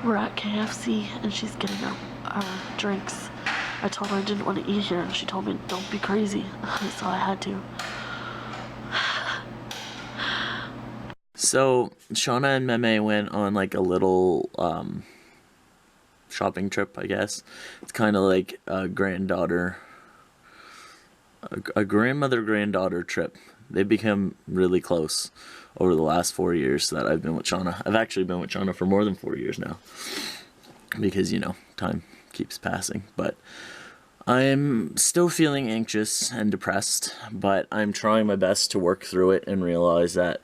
We're at KFC and she's getting our drinks. I told her I didn't want to eat here and she told me don't be crazy, so I had to. So Shauna and Meme went on like a little shopping trip, I guess. It's kind of like a grandmother-granddaughter trip. They've become really close over the last 4 years that I've been with Shauna. I've actually been with Shauna for more than 4 years now because, you know, time keeps passing. But I'm still feeling anxious and depressed, but I'm trying my best to work through it and realize that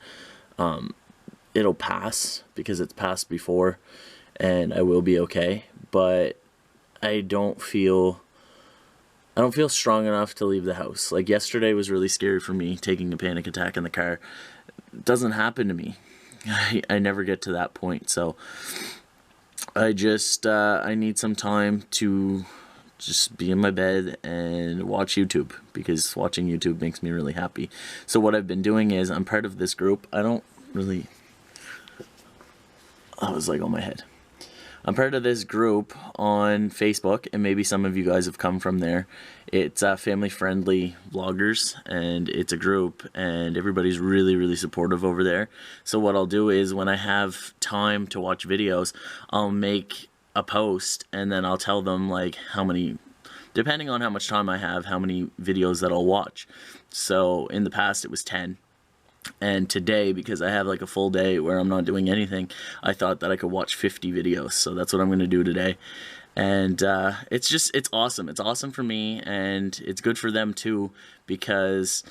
it'll pass because it's passed before and I will be okay. But I don't feel strong enough to leave the house. Like yesterday was really scary for me, taking a panic attack in the car. It doesn't happen to me. I never get to that point. So I just, I need some time to just be in my bed and watch YouTube because watching YouTube makes me really happy. So what I've been doing is I'm part of this group. I was like on my head. I'm part of this group on Facebook, and maybe some of you guys have come from there. It's family-friendly vloggers, and it's a group, and everybody's really, really supportive over there. So what I'll do is when I have time to watch videos, I'll make a post, and then I'll tell them like how many, depending on how much time I have, how many videos that I'll watch. So in the past it was 10. And today, because I have like a full day where I'm not doing anything, I thought that I could watch 50 videos. So that's what I'm going to do today. And it's awesome. It's awesome for me, and it's good for them too, because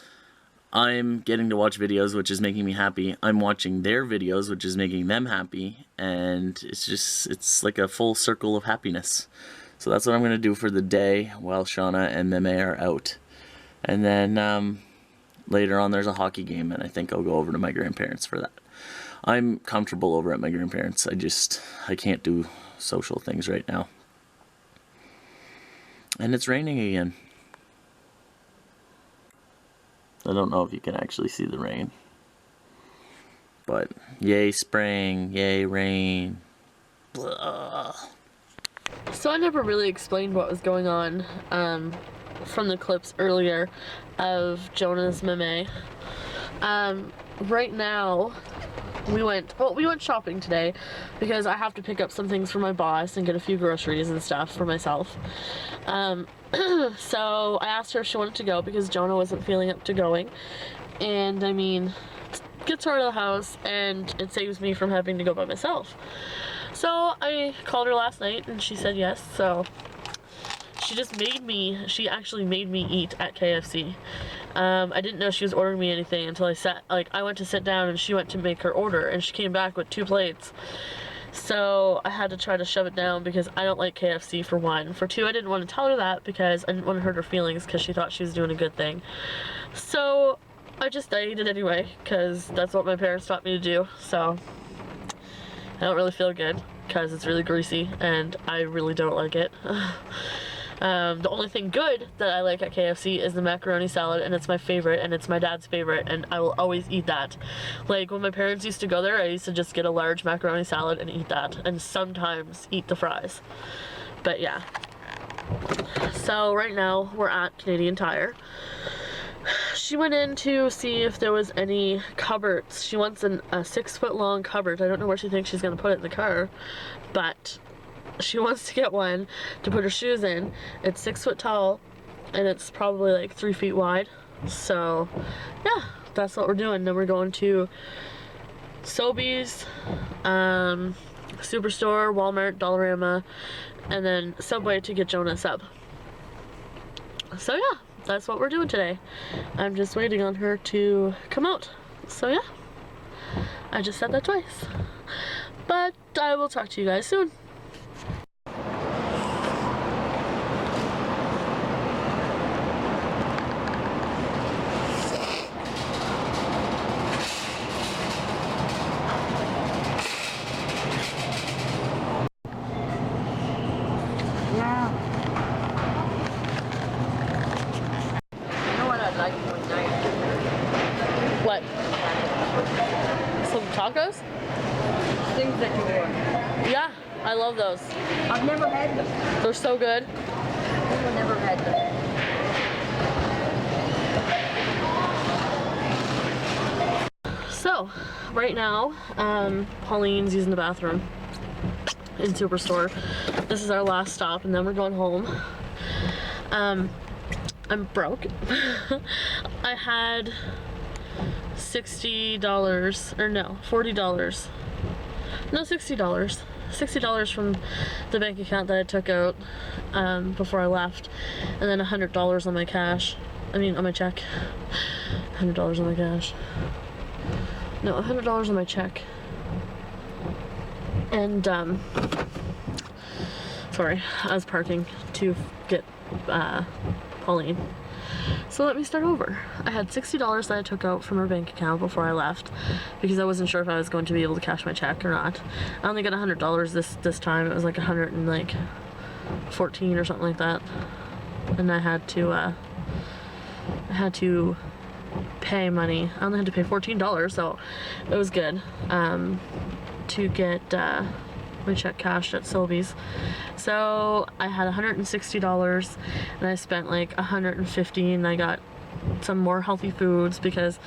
I'm getting to watch videos, which is making me happy. I'm watching their videos, which is making them happy. And it's like a full circle of happiness. So that's what I'm going to do for the day while Shauna and Meme are out. And then later on there's a hockey game, and I think I'll go over to my grandparents for that. I'm comfortable over at my grandparents. I can't do social things right now. And it's raining again. I don't know if you can actually see the rain. But yay spring, yay rain. Blah. So I never really explained what was going on from the clips earlier of Jonah's Meme. Right now, we went shopping today because I have to pick up some things for my boss and get a few groceries and stuff for myself. So I asked her if she wanted to go because Jonah wasn't feeling up to going. And I mean, it gets her out of the house and it saves me from having to go by myself. So I called her last night and she said yes. So she actually made me eat at KFC. I didn't know she was ordering me anything until I went to sit down and she went to make her order and she came back with 2 plates. So I had to try to shove it down because I don't like KFC, for one. For two, I didn't want to tell her that because I didn't want to hurt her feelings because she thought she was doing a good thing. So I ate it anyway because that's what my parents taught me to do. So I don't really feel good because it's really greasy and I really don't like it. The only thing good that I like at KFC is the macaroni salad, and it's my favorite, and it's my dad's favorite, and I will always eat that. Like, when my parents used to go there, I used to just get a large macaroni salad and eat that, and sometimes eat the fries. But yeah. So right now, we're at Canadian Tire. She went in to see if there was any cupboards. She wants a 6-foot long cupboard. I don't know where she thinks she's going to put it in the car, but she wants to get one to put her shoes in. It's 6 foot tall and it's probably like 3 feet wide. So yeah, that's what we're doing. Then we're going to Sobeys, Superstore, Walmart, Dollarama, and then Subway to get Jonah a sub. So yeah, that's what we're doing today. I'm just waiting on her to come out. So yeah, I just said that twice. But I will talk to you guys soon. What? Some tacos? Things that you want. Yeah. I love those. I've never had them. They're so good. I've never had them. So, right now, Pauline's using the bathroom in Superstore. This is our last stop, and then we're going home. I'm broke. I had $60, or no, $40. No, $60. $60 from the bank account that I took out before I left, and then $100 on my cash. I mean, on my check. $100 on my cash. No, $100 on my check. And sorry, I was parking to get Pauline. So let me start over. I had $60 that I took out from her bank account before I left because I wasn't sure if I was going to be able to cash my check or not. I only got $100 this time. It was like 114 or something like that, and I had to pay money. I only had to pay $14, so it was good to get my check cashed at Sylvie's. So I had $160 and I spent like $150, and I got some more healthy foods because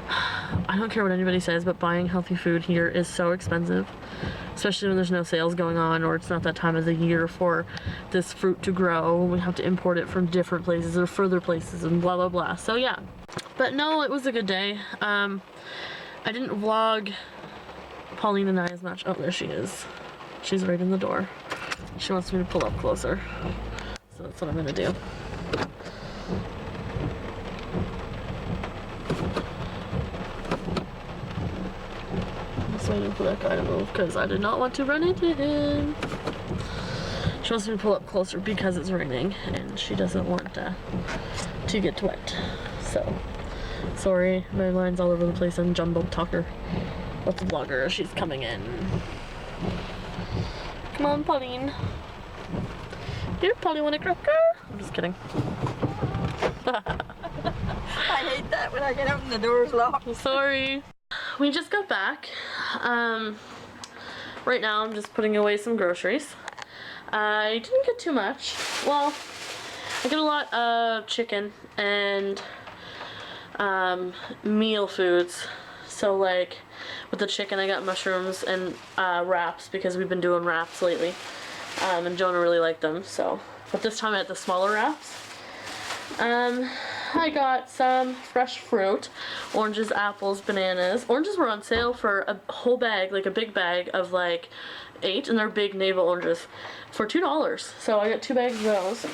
I don't care what anybody says, but buying healthy food here is so expensive, especially when there's no sales going on or it's not that time of the year for this fruit to grow. We have to import it from different places or further places and blah blah blah. So yeah, but no, it was a good day. I didn't vlog Pauline and I as much. Oh, there she is. She's right in the door. She wants me to pull up closer, so that's what I'm gonna do. I'm just waiting for that guy to move because I did not want to run into him. She wants me to pull up closer because it's raining and she doesn't want to get wet. So, sorry, my mind's all over the place. I'm Jumbo Talker. Let's vlog her. She's coming in. Come on, Pauline. Here, Pauline, want a cracker? I'm just kidding. I hate that when I get out and the door's locked. Sorry. We just got back. Right now I'm just putting away some groceries. I didn't get too much. Well, I get a lot of chicken and meal foods. So like with the chicken I got mushrooms and wraps because we've been doing wraps lately. And Jonah really liked them, so. But this time I had the smaller wraps. I got some fresh fruit, oranges, apples, bananas. Oranges were on sale for a whole bag, like a big bag of like 8, and they're big navel oranges for $2. So I got 2 bags of those.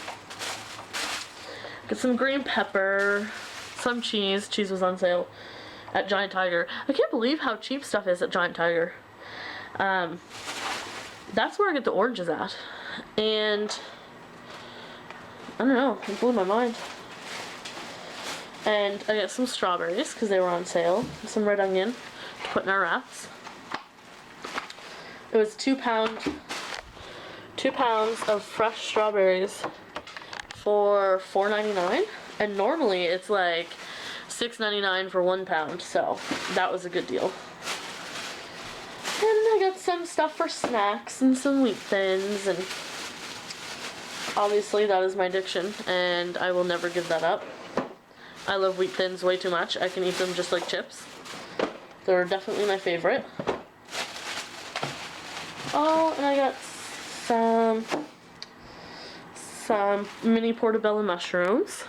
Got some green pepper, some cheese. Cheese was on sale at Giant Tiger. I can't believe how cheap stuff is at Giant Tiger. That's where I get the oranges at. And I don't know, it blew my mind. And I got some strawberries because they were on sale. Some red onion to put in our wraps. It was 2 pounds of fresh strawberries for $4.99, and normally it's like $6.99 for 1 pound, so that was a good deal. And I got some stuff for snacks and some wheat thins, and obviously that is my addiction and I will never give that up. I love wheat thins way too much. I can eat them just like chips. They're definitely my favorite. Oh, and I got some mini portobello mushrooms.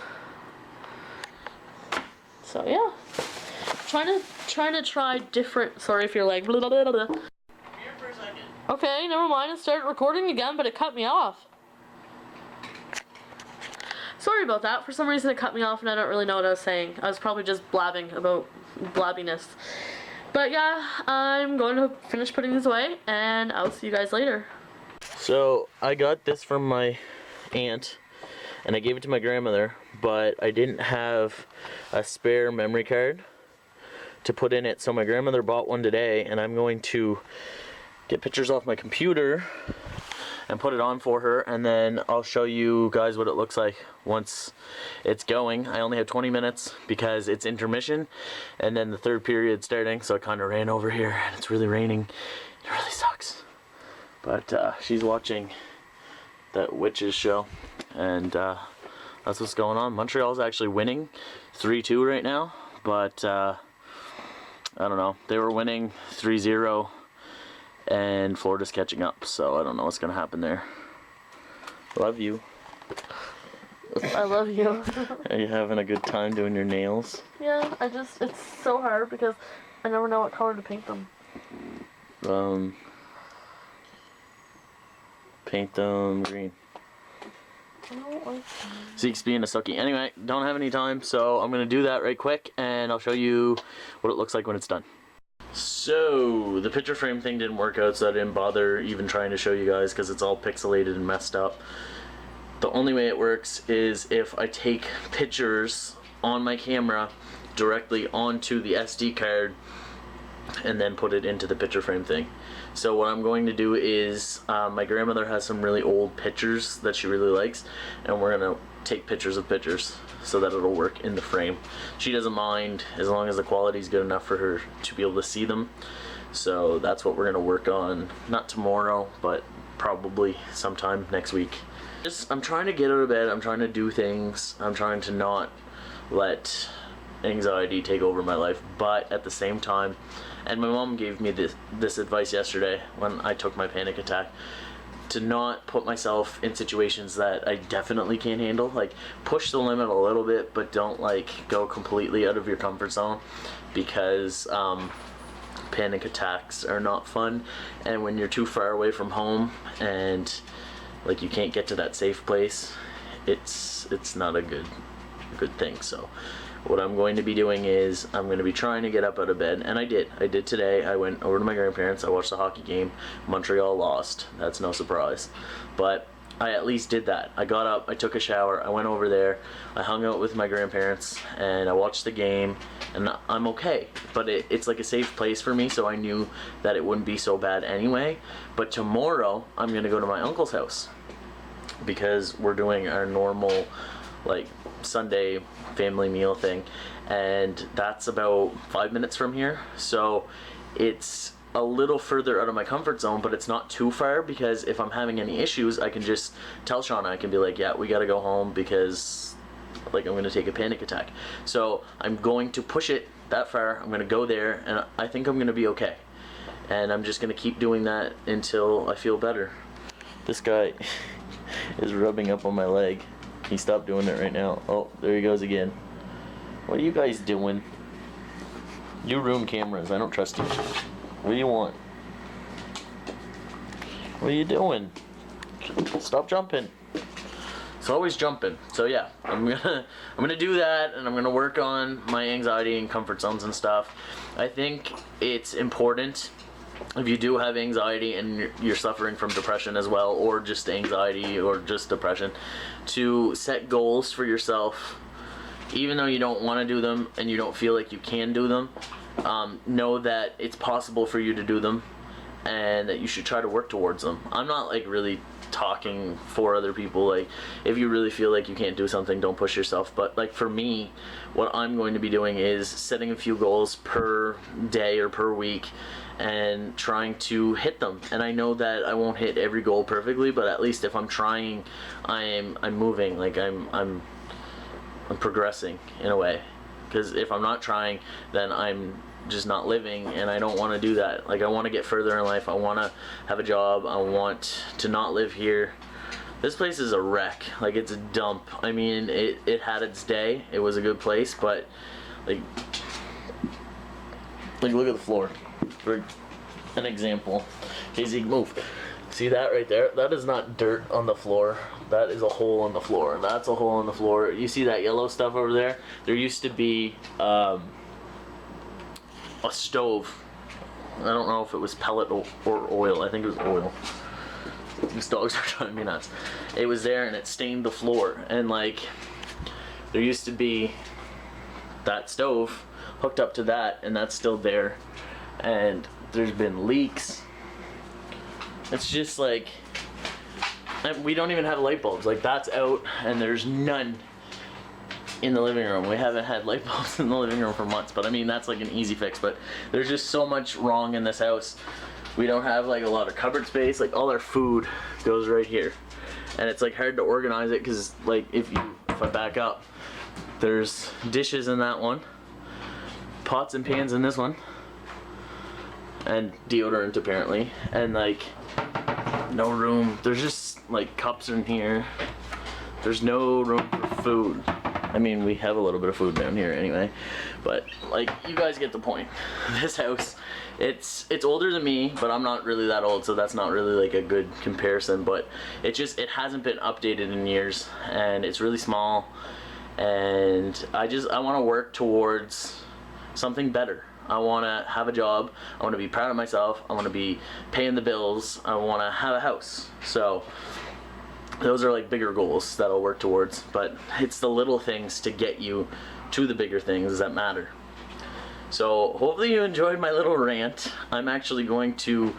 So yeah, trying to try different. Sorry if you're like blah, blah, blah, blah. Here for a second. Okay, never mind. I started recording again, but it cut me off. Sorry about that. For some reason it cut me off and I don't really know what I was saying. I was probably just blabbing about blabbiness. But yeah, I'm going to finish putting these away and I'll see you guys later. So I got this from my aunt and I gave it to my grandmother, but I didn't have a spare memory card to put in it, so my grandmother bought one today and I'm going to get pictures off my computer and put it on for her, and then I'll show you guys what it looks like once it's going. I only have 20 minutes because it's intermission and then the third period starting, so I kind of ran over here and it's really raining. It really sucks. But she's watching that Witches show, and that's what's going on. Montreal's actually winning 3-2 right now, but I don't know. They were winning 3-0, and Florida's catching up, so I don't know what's going to happen there. Love you. I love you. Are you having a good time doing your nails? Yeah, it's so hard because I never know what color to paint them. Paint them green. I don't like Zeke's being a sucky. Anyway, don't have any time, so I'm going to do that right quick, and I'll show you what it looks like when it's done. So, the picture frame thing didn't work out, so I didn't bother even trying to show you guys because it's all pixelated and messed up. The only way it works is if I take pictures on my camera directly onto the SD card and then put it into the picture frame thing. So what I'm going to do is, my grandmother has some really old pictures that she really likes, and we're going to take pictures of pictures so that it'll work in the frame. She doesn't mind as long as the quality is good enough for her to be able to see them. So that's what we're going to work on, not tomorrow, but probably sometime next week. I'm trying to get out of bed, I'm trying to do things, I'm trying to not let anxiety take over my life, but at the same time, and my mom gave me this advice yesterday when I took my panic attack, to not put myself in situations that I definitely can't handle. Like, push the limit a little bit, but don't like go completely out of your comfort zone, because panic attacks are not fun, and when you're too far away from home and like you can't get to that safe place, it's not a good thing. So what I'm going to be doing is I'm going to be trying to get up out of bed, and I did today. I went over to my grandparents, I watched the hockey game. Montreal lost, that's no surprise, but I at least did that. I got up, I took a shower, I went over there, I hung out with my grandparents, and I watched the game, and I'm okay. But it's like a safe place for me, so I knew that it wouldn't be so bad anyway. But tomorrow I'm going to go to my uncle's house because we're doing our normal like Sunday family meal thing, and that's about 5 minutes from here, so it's a little further out of my comfort zone, but it's not too far, because if I'm having any issues I can just tell Shauna, I can be like, yeah, we gotta go home because like I'm gonna take a panic attack. So I'm going to push it that far, I'm gonna go there, and I think I'm gonna be okay, and I'm just gonna keep doing that until I feel better. This guy is rubbing up on my leg. He stopped doing it right now. Oh, there he goes again. What are you guys doing? You ruin cameras. I don't trust you. What do you want? What are you doing? Stop jumping. It's always jumping. So yeah, I'm gonna do that, and I'm gonna work on my anxiety and comfort zones and stuff. I think it's important, if you do have anxiety and you're suffering from depression as well, or just anxiety or just depression, to set goals for yourself, even though you don't want to do them and you don't feel like you can do them. Know that it's possible for you to do them, and that you should try to work towards them. I'm not like really talking for other people, like if you really feel like you can't do something, don't push yourself. But like for me, what I'm going to be doing is setting a few goals per day or per week and trying to hit them. And I know that I won't hit every goal perfectly, but at least if I'm trying, I'm moving, like I'm progressing in a way. Because if I'm not trying, then I'm just not living, and I don't want to do that. Like, I want to get further in life, I want to have a job, I want to not live here. This place is a wreck, like it's a dump. I mean, it had its day, it was a good place, but like look at the floor for an example. Okay, Zeke, move. See that right there? That is not dirt on the floor. That is a hole in the floor. That's a hole in the floor. You see that yellow stuff over there? There used to be a stove. I don't know if it was pellet or oil. I think it was oil. These dogs are driving me nuts. It was there and it stained the floor. And like, there used to be that stove hooked up to that, and that's still there. And there's been leaks. It's just like, we don't even have light bulbs. Like, that's out, and there's none in the living room. We haven't had light bulbs in the living room for months, but I mean, that's like an easy fix. But there's just so much wrong in this house. We don't have like a lot of cupboard space. Like all our food goes right here, and it's like hard to organize it because like if I back up, there's dishes in that one, pots and pans in this one, and deodorant apparently, and like no room. There's just like cups in here. There's no room for food. I mean, we have a little bit of food down here anyway, but like you guys get the point. This house, it's older than me, but I'm not really that old, so that's not really like a good comparison, but it hasn't been updated in years, and it's really small, and I want to work towards something better. I want to have a job. I want to be proud of myself. I want to be paying the bills. I want to have a house. So those are like bigger goals that I'll work towards, but it's the little things to get you to the bigger things that matter. So hopefully you enjoyed my little rant. I'm actually going to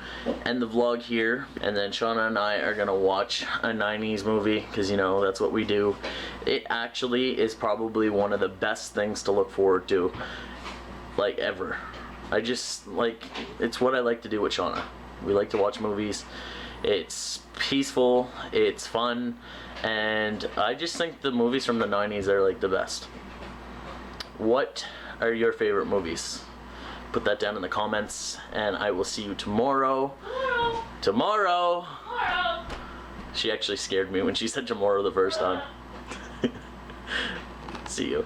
end the vlog here, and then Shauna and I are gonna watch a 90s movie, because you know that's what we do. It actually is probably one of the best things to look forward to, like ever. I just like, it's what I like to do with Shauna. We like to watch movies. It's peaceful, it's fun, and I just think the movies from the 90s are like the best. What are your favorite movies? Put that down in the comments, and I will see you tomorrow. Tomorrow! She actually scared me when she said tomorrow the first time. See you.